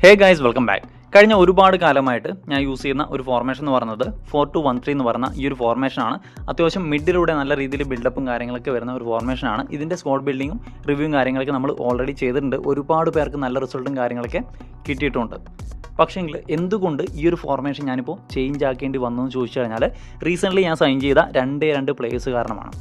Hey guys, welcome back. കഴിഞ്ഞ ഒരുപാട് കാലമായിട്ട് ഞാൻ യൂസ് ചെയ്യുന്ന ഒരു ഫോർമേഷൻ എന്ന് പറയുന്നത് 4-2-1-3 എന്ന് പറഞ്ഞ ഈ ഒരു ഫോർമേഷനാണ്. അത്യാവശ്യം മിഡിലൂടെ നല്ല രീതിയിൽ ബിൽഡപ്പും കാര്യങ്ങളൊക്കെ വരുന്ന ഒരു ഫോർമേഷനാണ്. ഇതിൻ്റെ സ്ക്വാഡ് ബിൽഡിങ്ങും റിവ്യൂവും കാര്യങ്ങളൊക്കെ നമ്മൾ ഓൾറെഡി ചെയ്തിട്ടുണ്ട്. ഒരുപാട് പേർക്ക് നല്ല റിസൾട്ടും കാര്യങ്ങളൊക്കെ കിട്ടിയിട്ടുണ്ട്. പക്ഷേങ്കിൽ എന്തുകൊണ്ട് ഈ ഒരു ഫോർമേഷൻ ഞാനിപ്പോൾ ചേഞ്ച് ആക്കേണ്ടി വന്നു എന്ന് ചോദിച്ചു കഴിഞ്ഞാൽ റീസെൻ്റ്ലി ഞാൻ സൈൻ ചെയ്ത രണ്ട് പ്ലേയേഴ്സ് കാരണമാണ്.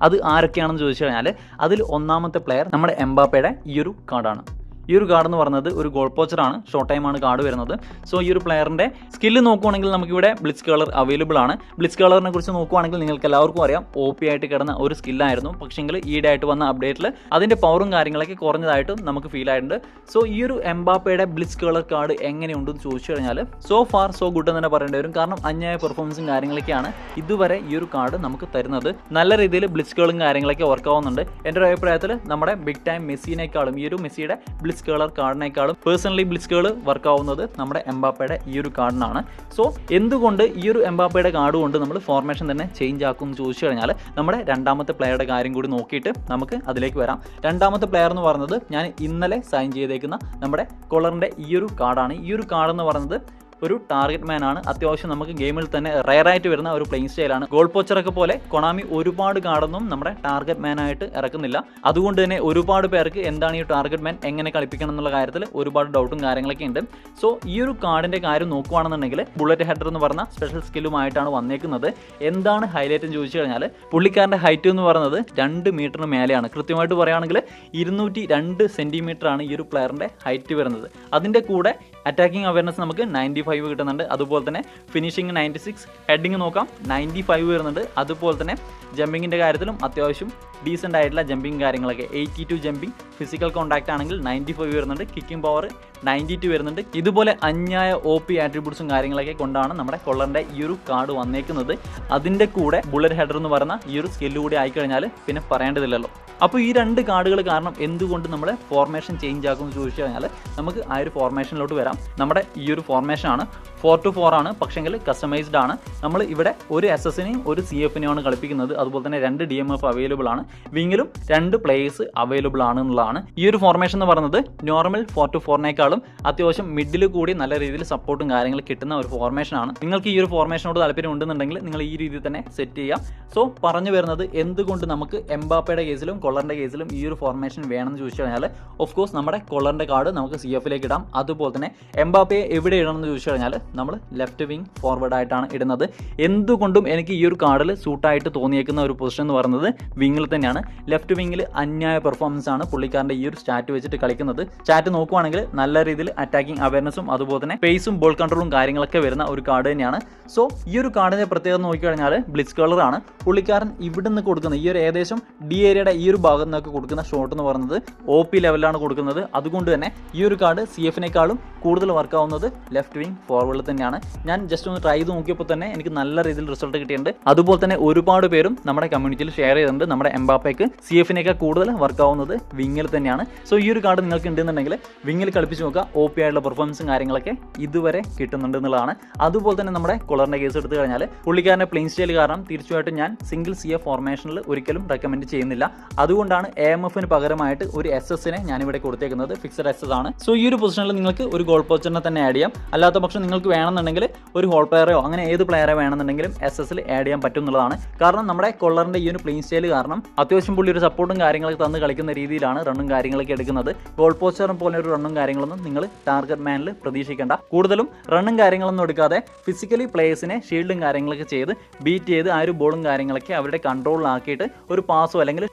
അത് ആരൊക്കെയാണെന്ന് ചോദിച്ചു കഴിഞ്ഞാൽ അതിൽ ഒന്നാമത്തെ പ്ലെയർ നമ്മുടെ എംബാപ്പയുടെ ഈ ഒരു കാർഡാണ്. ഈ ഒരു കാർഡ് എന്ന് പറയുന്നത് ഒരു ഗോൾ പോച്ചറാണ്. ഷോർട്ട് ടൈമാണ് കാർഡ് വരുന്നത്. സോ ഈ ഒരു പ്ലെയറിൻ്റെ സ്കില്ല് നോക്കുവാണെങ്കിൽ നമുക്കിവിടെ ബ്ലിറ്റ്സ് കളർ അവൈലബിൾ ആണ്. ബ്ലിറ്റ്സ് കളറിനെ കുറിച്ച് നോക്കുവാണെങ്കിൽ നിങ്ങൾക്ക് എല്ലാവർക്കും അറിയാം, OP ആയിട്ട് കിടന്ന ഒരു സ്കില്ലായിരുന്നു. പക്ഷേങ്കിൽ ഈയിടെ ആയിട്ട് വന്ന അപ്ഡേറ്റിൽ അതിൻ്റെ പവറും കാര്യങ്ങളൊക്കെ കുറഞ്ഞതായിട്ടും നമുക്ക് ഫീൽ ആയിട്ടുണ്ട്. സോ ഈ ഒരു എംബാപ്പയുടെ ബ്ലിറ്റ്സ് കളർ കാർഡ് എങ്ങനെയുണ്ടെന്ന് ചോദിച്ചു കഴിഞ്ഞാൽ സോ ഫാർ സോ ഗുഡ് എന്ന് തന്നെ പറയേണ്ടി വരും. കാരണം അന്യായ പെർഫോമൻസും കാര്യങ്ങളൊക്കെയാണ് ഇതുവരെ ഈ ഒരു കാർഡ് നമുക്ക് തരുന്നത്. നല്ല രീതിയിൽ ബ്ലിറ്റ്സ് കളും കാര്യങ്ങളൊക്കെ വർക്ക് ആവുന്നുണ്ട്. എൻ്റെ ഒരു അഭിപ്രായത്തിൽ നമ്മുടെ ബിഗ് ടൈം മെസ്സിനേക്കാളും ഈ ഒരു മെസ്സിയുടെ ബ്ലിറ്റ്സ് കളർ കാർഡിനേക്കാളും പേഴ്സണലി ബ്ലിറ്റ്സ് കൾ വർക്ക് ആവുന്നത് നമ്മുടെ എംബാപ്പയുടെ ഈ ഒരു കാർഡിനാണ്. സോ എന്തുകൊണ്ട് ഈ ഒരു എംബാപ്പയുടെ കാർഡ് കൊണ്ട് നമ്മൾ ഫോർമേഷൻ തന്നെ ചേഞ്ച് ആക്കും എന്ന് ചോദിച്ചു കഴിഞ്ഞാൽ നമ്മുടെ രണ്ടാമത്തെ പ്ലെയറുടെ കാര്യം കൂടി നോക്കിയിട്ട് നമുക്ക് അതിലേക്ക് വരാം. രണ്ടാമത്തെ പ്ലെയർ എന്ന് പറയുന്നത് ഞാൻ ഇന്നലെ സൈൻ ചെയ്തേക്കുന്ന നമ്മുടെ കൊളറിൻ്റെ ഈ ഒരു കാർഡാണ്. ഈ ഒരു കാർഡ് എന്ന് പറയുന്നത് ഒരു ടാർഗറ്റ് മാൻ ആണ്. അത്യാവശ്യം നമുക്ക് ഗെയിമിൽ തന്നെ റയറായിട്ട് വരുന്ന ഒരു പ്ലേയിങ് സ്റ്റൈലാണ്. ഗോൾ പോച്ചറൊക്കെ പോലെ കൊണാമി ഒരുപാട് കാർഡൊന്നും നമ്മുടെ ടാർഗറ്റ് മാൻ ആയിട്ട് ഇറക്കുന്നില്ല. അതുകൊണ്ട് തന്നെ ഒരുപാട് പേർക്ക് എന്താണ് ഈ ടാർഗറ്റ് മാൻ എങ്ങനെ കളിപ്പിക്കണം എന്നുള്ള കാര്യത്തിൽ ഒരുപാട് ഡൗട്ടും കാര്യങ്ങളൊക്കെ ഉണ്ട്. സോ ഈ ഒരു കാർഡിൻ്റെ കാര്യം നോക്കുകയാണെന്നുണ്ടെങ്കിൽ ബുള്ളറ്റ് ഹെഡർ എന്ന് പറഞ്ഞ സ്പെഷ്യൽ സ്കില്ലുമായിട്ടാണ് വന്നേക്കുന്നത്. എന്താണ് ഹൈലൈറ്റ് എന്ന് ചോദിച്ചു കഴിഞ്ഞാൽ പുള്ളിക്കാരൻ്റെ ഹൈറ്റ് എന്ന് പറയുന്നത് 2 മീറ്ററിന് മേലെയാണ്. കൃത്യമായിട്ട് പറയുകയാണെങ്കിൽ 202 സെൻറ്റിമീറ്റർ ആണ് ഈ ഒരു പ്ലെയറിൻ്റെ ഹൈറ്റ് വരുന്നത്. അതിൻ്റെ കൂടെ അറ്റാക്കിംഗ് അവയർനെസ് നമുക്ക് 95 കിട്ടുന്നുണ്ട്. അതുപോലെ തന്നെ ഫിനിഷിംഗ് 96, ഹെഡിങ് നോക്കാം 95 വരുന്നുണ്ട്. അതുപോലെ തന്നെ ജമ്പിങ്ങിൻ്റെ കാര്യത്തിലും അത്യാവശ്യം ഡീസൻ്റ് ആയിട്ടുള്ള ജമ്പിങ് കാര്യങ്ങളൊക്കെ 82 ജമ്പിങ്. ഫിസിക്കൽ കോൺടാക്റ്റ് ആണെങ്കിൽ 95 വരുന്നുണ്ട്. കിക്കിംഗ് പവർ 92 വരുന്നുണ്ട്. ഇതുപോലെ അന്യായ OP ആട്രിബ്യൂട്ട്സും കാര്യങ്ങളൊക്കെ കൊണ്ടാണ് നമ്മുടെ കൊള്ളറിൻ്റെ ഈ ഒരു കാർഡ് വന്നേക്കുന്നത്. അതിൻ്റെ കൂടെ ബുള്ളറ്റ് ഹെഡർ എന്ന് പറയുന്ന ഈ ഒരു സ്കില്ല് കൂടി ആയിക്കഴിഞ്ഞാൽ പിന്നെ പറയേണ്ടതില്ലല്ലോ. അപ്പോൾ ഈ 2 കാർഡുകൾ കാരണം എന്തുകൊണ്ട് നമ്മുടെ ഫോർമേഷൻ ചേഞ്ച് ആക്കുമെന്ന് ചോദിച്ചു കഴിഞ്ഞാൽ നമുക്ക് ആ ഒരു ഫോർമേഷനിലോട്ട് വരാം. നമ്മുടെ ഈ ഒരു ഫോർമേഷനാണ് 4-4 ആണ്. പക്ഷേങ്കിൽ കസ്റ്റമൈസ്ഡ് ആണ്. നമ്മൾ ഇവിടെ ഒരു SSനെയും ഒരു CFനെയാണ് കളിപ്പിക്കുന്നത്. അതുപോലെ തന്നെ 2 DMF അവൈലബിൾ ആണ്. വിങ്ങിലും 2 പ്ലേയേഴ്സ് അവൈലബിൾ ആണ് എന്നുള്ളതാണ്. ഈ ഒരു ഫോർമേഷൻ എന്ന് പറയുന്നത് നോർമൽ 4-4നേക്കാളും അത്യാവശ്യം മിഡിൽ കൂടി നല്ല രീതിയിൽ സപ്പോർട്ടും കാര്യങ്ങൾ കിട്ടുന്ന ഒരു ഫോർമേഷനാണ്. നിങ്ങൾക്ക് ഈ ഒരു ഫോർമേഷനോട് താല്പര്യം ഉണ്ടെന്നുണ്ടെങ്കിൽ നിങ്ങൾ ഈ രീതിയിൽ തന്നെ സെറ്റ് ചെയ്യാം. സോ പറഞ്ഞു വരുന്നത് എന്തുകൊണ്ട് നമുക്ക് എംബാപ്പയുടെ കേസിലും കൊള്ളറിൻ്റെ കേസിലും ഈ ഒരു ഫോർമേഷൻ വേണമെന്ന് ചോദിച്ചു കഴിഞ്ഞാൽ ഓഫ് കോഴ്സ് നമ്മുടെ കൊള്ളറിൻ്റെ കാർഡ് നമുക്ക് CFലേക്ക് ഇടാം. അതുപോലെ തന്നെ എംബാപ്പയെ എവിടെ ഇടണമെന്ന് ചോദിച്ചു കഴിഞ്ഞാൽ നമ്മൾ ലെഫ്റ്റ് വിങ് ഫോർവേഡ് ആയിട്ടാണ് ഇടുന്നത്. എന്തുകൊണ്ടും എനിക്ക് ഈ ഒരു കാർഡിൽ സൂട്ടായിട്ട് തോന്നിയേക്കുന്ന ഒരു പൊസിഷൻ എന്ന് പറയുന്നത് വിങ്ങിൽ തന്നെയാണ്. ലെഫ്റ്റ് വിങ്ങിൽ അന്യായ പെർഫോമൻസ് ആണ് പുള്ളിക്കാരൻ്റെ ഈ ഒരു സ്റ്റാറ്റ് വെച്ചിട്ട് കളിക്കുന്നത്. സ്റ്റാറ്റ് നോക്കുവാണെങ്കിൽ നല്ല രീതിയിൽ അറ്റാക്കിംഗ് അവയർനെസ്സും അതുപോലെ തന്നെ പേസും ബോൾ കൺട്രോളും കാര്യങ്ങളൊക്കെ വരുന്ന ഒരു കാർഡ് തന്നെയാണ്. സോ ഈ ഒരു കാർഡിൻ്റെ പ്രത്യേകത നോക്കിക്കഴിഞ്ഞാൽ ബ്ലിറ്റ്സ് കളറാണ്. പുള്ളിക്കാരൻ ഇവിടെ നിന്ന് കൊടുക്കുന്ന ഈ ഒരു ഏകദേശം ഡി ഏരിയയുടെ ഈ ഒരു ഭാഗത്ത് നിന്നൊക്കെ കൊടുക്കുന്ന ഷോട്ട് എന്ന് പറയുന്നത് OP ലെവലിലാണ് കൊടുക്കുന്നത്. അതുകൊണ്ട് തന്നെ ഈ ഒരു കാർഡ് CFനേക്കാളും കൂടുതൽ വർക്ക് ആവുന്നത് ലെഫ്റ്റ് വിങ് ഫോർവേഡിൽ തന്നെയാണ്. ഞാൻ ജസ്റ്റ് ഒന്ന് ട്രൈ ചെയ്ത് നോക്കിയപ്പോൾ തന്നെ എനിക്ക് നല്ല രീതിയിൽ റിസൾട്ട് കിട്ടിയിട്ടുണ്ട്. അതുപോലെ തന്നെ ഒരുപാട് പേരും നമ്മുടെ കമ്മ്യൂണിറ്റിയിൽ ഷെയർ ചെയ്തിട്ടുണ്ട് നമ്മുടെ എംബാപ്പയ്ക്ക് CFനേക്കാൾ കൂടുതൽ വർക്ക് ആവുന്നത് വിങ്ങിൽ തന്നെയാണ്. സോ ഈ ഒരു കാർഡ് നിങ്ങൾക്ക് ഉണ്ടെന്നുണ്ടെങ്കിൽ വിങ്ങിൽ കളിപ്പിച്ച് നോക്കുക. OP ആയിട്ടുള്ള പെർഫോമൻസും കാര്യങ്ങളൊക്കെ ഇതുവരെ കിട്ടുന്നുണ്ട് എന്നുള്ളതാണ്. അതുപോലെ തന്നെ നമ്മുടെ കൊളറിൻ്റെ കേസ് എടുത്തു കഴിഞ്ഞാൽ പുള്ളിക്കാരൻ്റെ പ്ലേയിങ് സ്റ്റൈൽ കാരണം തീർച്ചയായിട്ടും ഞാൻ സിംഗിൾ CF ഫോർമേഷനിൽ ഒരിക്കലും റെക്കമെൻഡ് ചെയ്യുന്നില്ല. അതുകൊണ്ടാണ് AMFന് പകരമായിട്ട് ഒരു SSനെ ഞാനിവിടെ കൊടുത്തേക്കുന്നത്. ഫിക്സഡ് SS ആണ്. സോ ഈ ഒരു പൊസിഷനിൽ നിങ്ങൾക്ക് ഒരു ഗോൾ പോച്ചറിനെ തന്നെ ആഡ് ചെയ്യാം. അല്ലാത്ത പക്ഷം നിങ്ങൾക്ക് വേണമെന്നുണ്ടെങ്കിൽ ഒരു ഹോൾ പ്ലെയറോ അങ്ങനെ ഏത് പ്ലെയറെ വേണമെന്നുണ്ടെങ്കിലും SSൽ ആഡ് ചെയ്യാൻ പറ്റും എന്നുള്ളതാണ്. കാരണം നമ്മുടെ കൊള്ളറിൻ്റെ ഈ ഒരു പ്ലേയിങ് സ്റ്റൈൽ കാരണം അത്യാവശ്യം പുള്ളി ഒരു സപ്പോർട്ടും കാര്യങ്ങളൊക്കെ തന്ന് കളിക്കുന്ന രീതിയിലാണ് റണ്ണും കാര്യങ്ങളൊക്കെ എടുക്കുന്നത്. ഗോൾ പോസ്റ്ററും പോലെ ഒരു റണ്ണും കാര്യങ്ങളൊന്നും നിങ്ങൾ ടാർഗറ്റ് മാനിൽ പ്രതീക്ഷിക്കേണ്ട. കൂടുതലും റണ്ണും കാര്യങ്ങളൊന്നും എടുക്കാതെ ഫിസിക്കലി പ്ലേയേഴ്സിനെ ഷീൽഡും കാര്യങ്ങളൊക്കെ ചെയ്ത് ബീറ്റ് ചെയ്ത് ആ ഒരു ബോളും കാര്യങ്ങളൊക്കെ അവരുടെ കൺട്രോളിലാക്കിയിട്ട് ഒരു പാസോ അല്ലെങ്കിൽ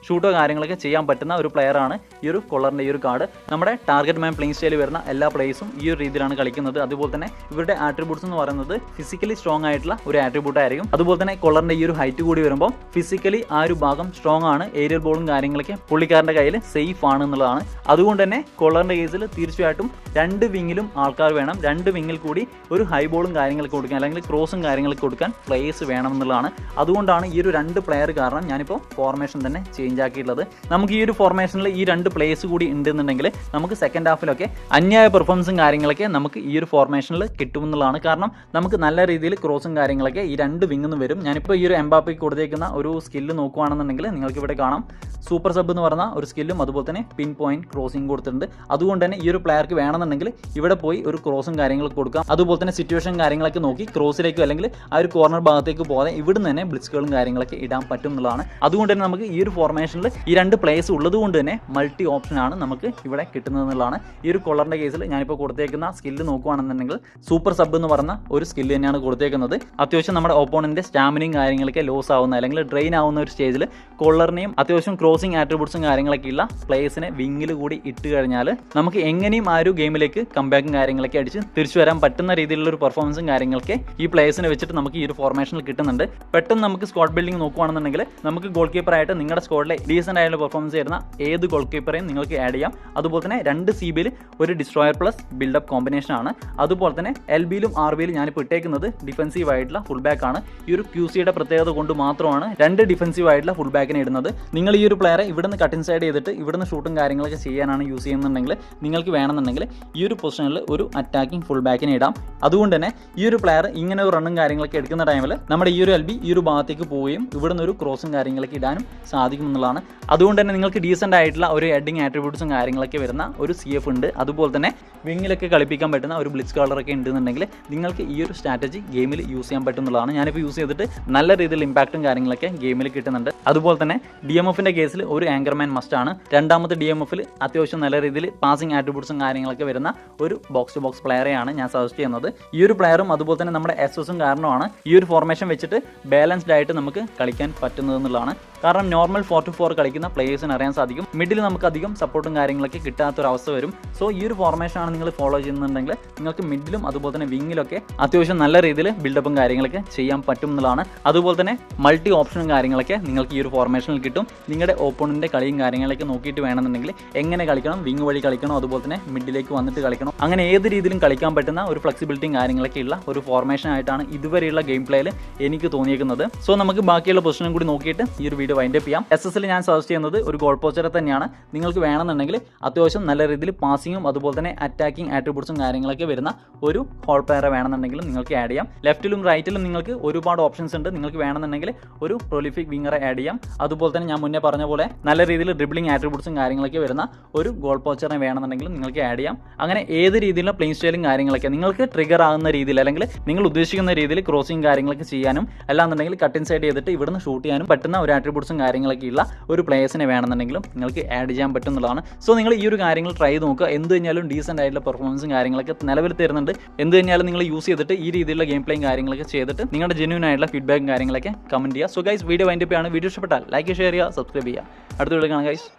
ഷൂട്ടോ കാര്യങ്ങളൊക്കെ ചെയ്യാൻ പറ്റുന്ന ഒരു പ്ലെയറാണ് ഈ ഒരു കൊള്ളറിൻ്റെ ഈ ഒരു കാർഡ്. നമ്മുടെ ടാർഗറ്റ് മാൻ പ്ലേയിങ് സ്റ്റൈൽ വരുന്ന എല്ലാ പ്ലേയേഴ്സും ഈ ഒരു രീതിയിലാണ് കളിക്കുന്നത്. അതുപോലെ തന്നെ ഇവരുടെ ആട്രിബ്യൂട്ട്സ് എന്ന് പറയുന്നത് ഫിസിക്കലി സ്ട്രോങ് ആയിട്ടുള്ള ഒരു ആട്രിബ്യൂട്ട് ആയിരിക്കും. അതുപോലെ തന്നെ കൊള്ളറിൻ്റെ ഈ ഒരു ഹൈറ്റ് കൂടി വരുമ്പോൾ ഫിസിക്കലി ആ ഒരു ഭാഗം സ്ട്രോങ് ആണ്. ഏരിയൽ ബോളും കാര്യങ്ങളൊക്കെ പുള്ളിക്കാരൻ്റെ കയ്യിൽ സേഫ് ആണ് എന്നുള്ളതാണ്. അതുകൊണ്ട് തന്നെ കൊള്ളറിൻ്റെ കേസിൽ തീർച്ചയായിട്ടും 2 വിങ്ങിലും ആൾക്കാർ വേണം. 2 വിങ്ങിൽ കൂടി ഒരു ഹൈ ബോളും കാര്യങ്ങളൊക്കെ കൊടുക്കാൻ അല്ലെങ്കിൽ ക്രോസും കാര്യങ്ങളൊക്കെ കൊടുക്കാൻ പ്ലേയേഴ്സ് വേണം എന്നുള്ളതാണ്. അതുകൊണ്ടാണ് ഈ ഒരു 2 പ്ലെയർ കാരണം ഞാനിപ്പോൾ ഫോർമേഷൻ തന്നെ ചേഞ്ച് ആക്കിയിട്ടുള്ളത്. പറയുന്നത്. നമുക്ക് ഈ ഒരു ഫോർമേഷനിൽ ഈ 2 പ്ലേയേഴ്സ് കൂടി ഉണ്ടെന്നുണ്ടെങ്കിൽ നമുക്ക് സെക്കൻഡ് ഹാഫിലൊക്കെ അന്യായ പെർഫോമൻസും കാര്യങ്ങളൊക്കെ നമുക്ക് ഈ ഒരു ഫോർമേഷനിൽ കിട്ടുമെന്നുള്ളതാണ്. കാരണം നമുക്ക് നല്ല രീതിയിൽ ക്രോസും കാര്യങ്ങളൊക്കെ ഈ 2 വിങ്ങിന്ന് വരും. ഞാനിപ്പോൾ ഈ ഒരു എംബാപ്പയ്ക്ക് കൊടുത്തേക്കുന്ന ഒരു സ്കില്ല് നോക്കുകയാണെന്നുണ്ടെങ്കിൽ നിങ്ങൾക്ക് ഇവിടെ കാണാം സൂപ്പർ സബ് എന്ന് പറഞ്ഞ ഒരു സ്കില്ലും അതുപോലെ തന്നെ പിൻ പോയിന്റ് ക്രോസിംഗ് കൊടുത്തിട്ടുണ്ട്. അതുകൊണ്ട് തന്നെ ഈ ഒരു പ്ലെയർക്ക് വേണമെന്നുണ്ടെങ്കിൽ ഇവിടെ പോയി ഒരു ക്രോസും കാര്യങ്ങളൊക്കെ കൊടുക്കാം. അതുപോലെ തന്നെ സിറ്റുവേഷൻ കാര്യങ്ങളൊക്കെ നോക്കി ക്രോസിലേക്കോ അല്ലെങ്കിൽ ആ ഒരു കോർണർ ഭാഗത്തേക്ക് പോകാതെ ഇവിടുന്ന് തന്നെ ബ്ലിറ്റ്സുകളും കാര്യങ്ങളൊക്കെ ഇടാൻ പറ്റും എന്നുള്ളതാണ്. അതുകൊണ്ട് തന്നെ നമുക്ക് ഈ ഒരു ഫോർമേഷനിൽ ഈ 2 പ്ലേയേഴ്സ് ഉള്ളത് കൊണ്ട് തന്നെ മൾട്ടി ഓപ്ഷനാണ് നമുക്ക് ഇവിടെ കിട്ടുന്നത് എന്നുള്ളതാണ്. ഈ ഒരു കൊള്ളറിൻ്റെ കേസിൽ ഞാനിപ്പോൾ കൊടുത്തേക്കുന്ന സ്കില്ല് നോക്കുകയാണെന്നുണ്ടെങ്കിൽ സൂപ്പർ സബ് എന്ന് പറഞ്ഞ ഒരു സ്കില്ല് തന്നെയാണ് കൊടുത്തേക്കുന്നത്. അത്യാവശ്യം നമ്മുടെ ഓപ്പോണൻ്റെ സ്റ്റാമിനയും കാര്യങ്ങളൊക്കെ ലോസ് ആവുന്ന അല്ലെങ്കിൽ ഡ്രെയിൻ ആവുന്ന ഒരു സ്റ്റേജിൽ കൊള്ളറിനെയും അത്യാവശ്യം ക്രോസിംഗ് ആട്രിബ്യൂട്ട്സും കാര്യങ്ങളൊക്കെ ഉള്ള പ്ലേയേഴ്സിനെ വിങ്ങിൽ കൂടി ഇട്ട് കഴിഞ്ഞാൽ നമുക്ക് എങ്ങനെയും ആ ഒരു ഗെയിമിലേക്ക് കംബാക്കും കാര്യങ്ങളൊക്കെ അടിച്ച് തിരിച്ചു വരാൻ പറ്റുന്ന രീതിയിലുള്ള ഒരു പെർഫോമൻസും കാര്യങ്ങളൊക്കെ ഈ പ്ലേയേഴ്സിനെ വെച്ചിട്ട് നമുക്ക് ഈ ഒരു ഫോർമേഷനിൽ കിട്ടുന്നുണ്ട്. പെട്ടെന്ന് നമുക്ക് സ്ക്വാഡ് ബിൽഡിംഗ് നോക്കുകയാണെന്നുണ്ടെങ്കിൽ നമുക്ക് ഗോൾ കീപ്പറായിട്ട് നിങ്ങളുടെ സ്ക്വാഡിലെ ഡീസൻ്റ് ആയിട്ടുള്ള പെർഫോമൻസ് ചെയ്യുന്ന ഏത് ഗോൾ കീപ്പറേയും നിങ്ങൾക്ക് ആഡ് ചെയ്യാം. അതുപോലെ തന്നെ 2 CBയിൽ ഒരു ഡിസ്ട്രോയർ പ്ലസ് ബിൽഡപ്പ് കോമ്പിനേഷൻ ആണ്. അതുപോലെ തന്നെ LBയിലും RBയിലും ഞാനിപ്പോൾ ഇട്ടേക്കുന്നത് ഡിഫൻസീവ് ആയിട്ടുള്ള ഫുൾ ബാക്ക് ആണ്. ഈ ഒരു QCയുടെ പ്രത്യേകത കൊണ്ട് മാത്രമാണ് 2 ഡിഫൻസീവ് ആയിട്ടുള്ള ഫുൾ ബാക്കിനെ ഇടുന്നത്. നിങ്ങൾ ഈ ഒരു പ്ലെയറെ ഇവിടുന്ന് കട്ട് ഇൻസൈഡ് ചെയ്തിട്ട് ഇവിടുന്ന് ഷൂട്ടും കാര്യങ്ങളൊക്കെ ചെയ്യാനാണ് യൂസ് ചെയ്യുന്നുണ്ടെങ്കിൽ നിങ്ങൾക്ക് വേണമെന്നുണ്ടെങ്കിൽ ഈ ഒരു പൊസിഷനിൽ ഒരു അറ്റാക്കിംഗ് ഫുൾ ബാക്കിനെ ഇടാം. അതുകൊണ്ട് തന്നെ ഈ ഒരു പ്ലെയർ ഇങ്ങനെ ഒരു റണ്ണും കാര്യങ്ങളൊക്കെ എടുക്കുന്ന ടൈമിൽ നമ്മുടെ ഈ ഒരു LB ഈ ഒരു ഭാഗത്തേക്ക് പോവുകയും ഇവിടുന്ന് ഒരു ക്രോസും കാര്യങ്ങളൊക്കെ ഇടാനും സാധിക്കും എന്നുള്ളതാണ്. അതുകൊണ്ട് തന്നെ നിങ്ങൾക്ക് ഡീസൻ്റ് ആയിട്ടുള്ള ഒരു ഹെഡിങ് ആട്രിബ്യൂട്ട്സും കാര്യങ്ങളൊക്കെ വരുന്ന ഒരു CF ഉണ്ട്. അതുപോലെ തന്നെ വിങ്ങിലൊക്കെ കളിപ്പിക്കാൻ പറ്റുന്ന ഒരു ബ്ലിറ്റ്സ് കളറൊക്കെ ഉണ്ടെന്നുണ്ടെങ്കിൽ നിങ്ങൾക്ക് ഈ ഒരു സ്ട്രാറ്റജി ഗെയിമിൽ യൂസ് ചെയ്യാൻ പറ്റുന്നതാണ്. ഞാനിപ്പോൾ യൂസ് ചെയ്തിട്ട് നല്ല രീതിയിൽ ഇമ്പാക്റ്റും കാര്യങ്ങളൊക്കെ ഗെയിമിൽ കിട്ടുന്നുണ്ട്. അതുപോലെ തന്നെ DMFൻ്റെ കേസിൽ ഒരു ആങ്കർമാൻ മസ്റ്റാണ്. രണ്ടാമത്തെ DMFൽ അത്യാവശ്യം നല്ല രീതിയിൽ പാസിംഗ് ആട്രിബ്യൂട്ട്സും കാര്യങ്ങളൊക്കെ വരുന്ന ഒരു ബോക്സ് ടു ബോക്സ് പ്ലെയറെയാണ് ഞാൻ സജസ്റ്റ് ചെയ്യുന്നത്. ഈ ഒരു പ്ലെയറും അതുപോലെ തന്നെ നമ്മുടെ SSും കാരണമാണ് ഈ ഒരു ഫോർമേഷൻ വെച്ചിട്ട് ബാലൻസ്ഡ് ആയിട്ട് നമുക്ക് കളിക്കാൻ പറ്റുന്നതെന്നുള്ളതാണ്. കാരണം നോർമൽ 4-4 കളിക്കുന്ന പ്ലേയേഴ്സിന് അറിയാൻ സാധിക്കും മിഡിൽ നമുക്ക് അധികം സപ്പോർട്ടും കാര്യങ്ങളൊക്കെ കിട്ടാത്തൊരവസ്ഥ വരും. സോ ഈ ഒരു ഫോർമേഷനാണ് നിങ്ങൾ ഫോളോ ചെയ്യുന്നുണ്ടെങ്കിൽ നിങ്ങൾക്ക് മിഡിലും അതുപോലെ തന്നെ വിങ്ങിലൊക്കെ അത്യാവശ്യം നല്ല രീതിയിൽ ബിൽഡപ്പും കാര്യങ്ങളൊക്കെ ചെയ്യാൻ പറ്റും എന്നുള്ളതാണ്. അതുപോലെ തന്നെ മൾട്ടി ഓപ്ഷനും കാര്യങ്ങളൊക്കെ നിങ്ങൾക്ക് ഈ ഒരു ഫോർമേഷനിൽ കിട്ടും. നിങ്ങളുടെ ഓപ്പോണൻ്റെ കളിയും കാര്യങ്ങളൊക്കെ നോക്കിയിട്ട് വേണമെന്നുണ്ടെങ്കിൽ എങ്ങനെ കളിക്കണം, വിങ് വഴി കളിക്കണം, അതുപോലെ തന്നെ മിഡിലേക്ക് വന്നിട്ട് കളിക്കണം, അങ്ങനെ ഏത് രീതിയിലും കളിക്കാൻ പറ്റുന്ന ഒരു ഫ്ലെക്സിബിലിറ്റിയും കാര്യങ്ങളൊക്കെ ഉള്ള ഒരു ഫോർമേഷൻ ആയിട്ടാണ് ഇതുവരെയുള്ള ഗെയിം പ്ലേയിൽ എനിക്ക് തോന്നിയേക്കുന്നത്. സോ നമുക്ക് ബാക്കിയുള്ള പൊസിഷനും കൂടി നോക്കിയിട്ട് ഈ ഒരു വീഡിയോ വൈൻഡപ്പ് ചെയ്യാം. SSൽ ഞാൻ സജസ്റ്റ് ചെയ്യുന്നത് ഒരു ഗോൾ പോസ്റ്ററെ തന്നെയാണ്. നിങ്ങൾക്ക് വേണമെന്നുണ്ടെങ്കിൽ അത്യാവശ്യം നല്ല രീതിയിൽ പാസിങ്ങും അതുപോലെ തന്നെ അറ്റാക്കിംഗ് ആട്രിബ്യൂട്ട്സും കാര്യങ്ങളൊക്കെ വരുന്ന ഒരു ഹോൾ പ്ലെയറെ വേണമെന്നുണ്ടെങ്കിലും നിങ്ങൾക്ക് ആഡ് ചെയ്യാം. ലെഫ്റ്റിലും റൈറ്റിലും നിങ്ങൾക്ക് ഒരുപാട് ഓപ്ഷൻസ് ഉണ്ട്. നിങ്ങൾക്ക് വേണമെന്നുണ്ടെങ്കിൽ ഒരു പ്രൊലിഫിക് വിങ്ങറെ ആഡ് ചെയ്യാം. അതുപോലെ തന്നെ ഞാൻ മുന്നേ പറഞ്ഞ പോലെ നല്ല രീതിയിൽ ഡ്രിബ്ലിംഗ് ആട്രിബ്യൂട്ട്സും കാര്യങ്ങളൊക്കെ വരുന്ന ഒരു ഗോൾ പോസ്റ്ററെ വേണമെന്നുണ്ടെങ്കിലും നിങ്ങൾക്ക് ആഡ് ചെയ്യാം. അങ്ങനെ ഏത് രീതിയിലുള്ള പ്ലേയിങ് സ്റ്റൈലും കാര്യങ്ങളൊക്കെ നിങ്ങൾക്ക് ട്രിഗർ ആകുന്ന രീതിയിൽ അല്ലെങ്കിൽ നിങ്ങൾ ഉദ്ദേശിക്കുന്ന രീതിയിൽ ക്രോസിംഗ് കാര്യങ്ങളൊക്കെ ചെയ്യാനും അല്ലാന്നുണ്ടെങ്കിൽ കട്ട് ഇൻസൈഡ് ചെയ്തിട്ട് ഇവിടുന്ന് ഷൂട്ട് ചെയ്യാനും പറ്റുന്ന ഒരു ആട്രിബ്യൂട്ട്സും കാര്യങ്ങളൊക്കെ ഉള്ള ഒരു പ്ലേയേഴ്സിനെ വേണമെന്നുണ്ടെങ്കിലും നിങ്ങൾക്ക് ആഡ് ചെയ്യാൻ പറ്റുന്നതാണ്. സോ നിങ്ങൾ ഈ ഒരു കാര്യങ്ങൾ ട്രൈ ചെയ്ത് നോക്കുക. എന്ത് കഴിഞ്ഞാലും ഡീസൻ്റ് ആയിട്ടുള്ള പെർഫോമൻസും കാര്യങ്ങളൊക്കെ നിലവിൽ തരുന്നുണ്ട്. എന്ത് കഴിഞ്ഞാലും നിങ്ങൾ യൂസ് ചെയ്തിട്ട് ഈ രീതിയിലുള്ള ഗെയിം പ്ലേയും കാര്യങ്ങളൊക്കെ ചെയ്തിട്ട് നിങ്ങളുടെ ജെന്യൂൻ ആയിട്ടുള്ള ഫീഡ്ബാക്കും കാര്യങ്ങളൊക്കെ കമൻറ്റ് ചെയ്യുക. സോ ഗൈസ് വീഡിയോ വൈൻഡപ്പ് ചെയ്യാണ്. വീഡിയോ ഇഷ്ടപ്പെട്ടാൽ ലൈക്ക്, ഷെയർ ചെയ്യുക, സബ്സ്ക്രൈബ് ചെയ്യുക. അടുത്ത വീഡിയോ കാണാം ഗൈസ്.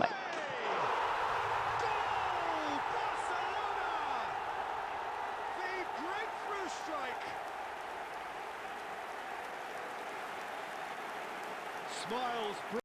ബൈ. Smiles.